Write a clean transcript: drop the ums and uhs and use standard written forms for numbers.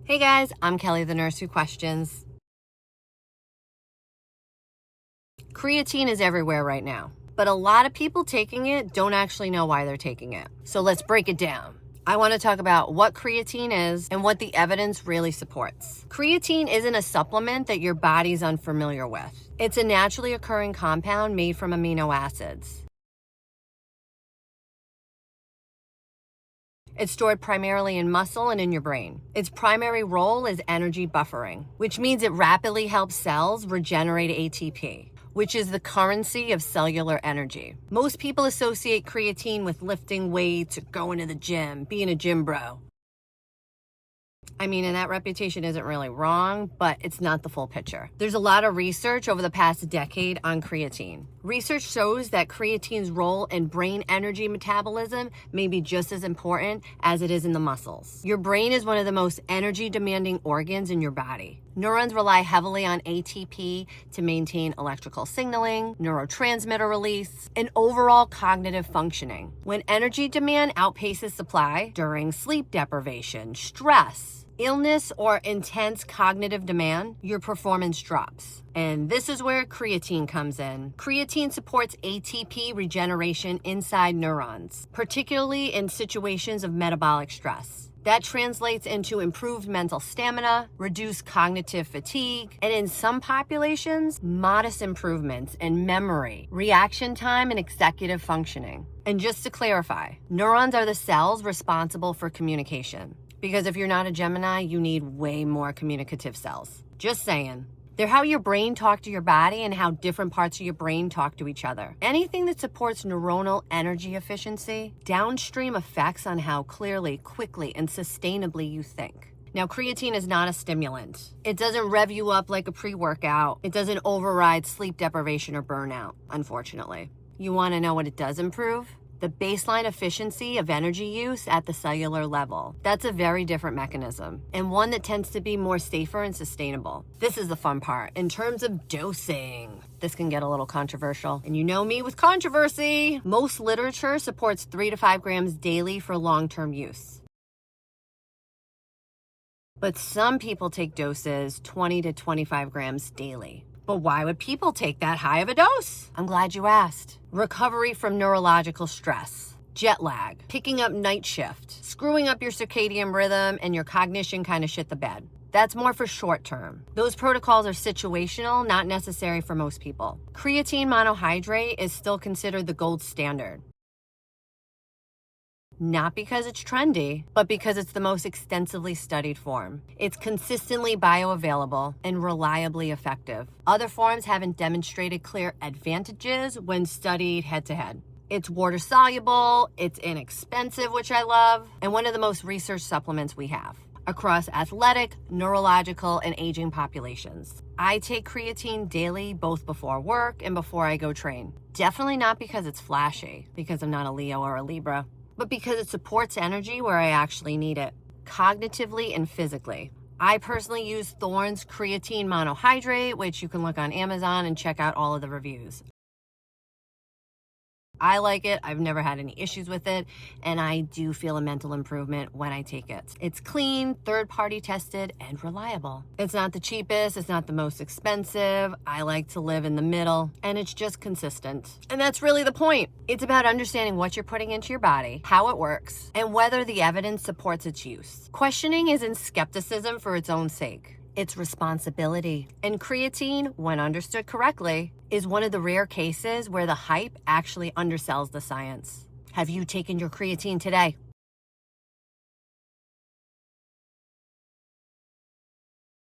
Hey guys, I'm Kelly, the nurse who questions. Creatine is everywhere right now, but a lot of people taking it don't actually know why they're taking it. So let's break it down. I want to talk about what creatine is and what the evidence really supports. Creatine isn't a supplement that your body's unfamiliar with. It's a naturally occurring compound made from amino acids. It's stored primarily in muscle and in your brain. Its primary role is energy buffering, which means it rapidly helps cells regenerate ATP, which is the currency of cellular energy. Most people associate creatine with lifting weights, going to the gym, being a gym bro. And that reputation isn't really wrong, but it's not the full picture. There's a lot of research over the past decade on creatine. Research shows that creatine's role in brain energy metabolism may be just as important as it is in the muscles. Your brain is one of the most energy-demanding organs in your body. Neurons rely heavily on ATP to maintain electrical signaling, neurotransmitter release, and overall cognitive functioning. When energy demand outpaces supply during sleep deprivation, stress, illness, or intense cognitive demand, your performance drops. And this is where creatine comes in. Creatine supports ATP regeneration inside neurons, particularly in situations of metabolic stress. That translates into improved mental stamina, reduced cognitive fatigue, and in some populations, modest improvements in memory, reaction time, and executive functioning. And just to clarify, neurons are the cells responsible for communication. Because if you're not a Gemini, you need way more communicative cells. Just saying. They're how your brain talks to your body and how different parts of your brain talk to each other. Anything that supports neuronal energy efficiency, downstream effects on how clearly, quickly, and sustainably you think. Now, creatine is not a stimulant. It doesn't rev you up like a pre-workout. It doesn't override sleep deprivation or burnout, unfortunately. You want to know what it does improve? The baseline efficiency of energy use at the cellular level. That's a very different mechanism, and one that tends to be more safer and sustainable. This is the fun part. In terms of dosing, this can get a little controversial, and you know me with controversy. Most literature supports 3 to 5 grams daily for long-term use. But some people take doses 20 to 25 grams daily. But why would people take that high of a dose? I'm glad you asked. Recovery from neurological stress, jet lag, picking up night shift, screwing up your circadian rhythm, and your cognition kind of shit the bed. That's more for short term. Those protocols are situational, not necessary for most people. Creatine monohydrate is still considered the gold standard. Not because it's trendy, but because it's the most extensively studied form. It's consistently bioavailable and reliably effective. Other forms haven't demonstrated clear advantages when studied head-to-head. It's water-soluble, it's inexpensive, which I love, and one of the most researched supplements we have across athletic, neurological, and aging populations. I take creatine daily, both before work and before I go train. Definitely not because it's flashy, because I'm not a Leo or a Libra, but because it supports energy where I actually need it, cognitively and physically. I personally use Thorne's creatine monohydrate, which you can look on Amazon and check out all of the reviews. I like it. I've never had any issues with it, and I do feel a mental improvement when I take it. It's clean, third-party tested, and reliable. It's not the cheapest, it's not the most expensive. I like to live in the middle, and it's just consistent. And that's really the point. It's about understanding what you're putting into your body, how it works, and whether the evidence supports its use. Questioning isn't skepticism for its own sake. It's responsibility. And creatine, when understood correctly, is one of the rare cases where the hype actually undersells the science. Have you taken your creatine today?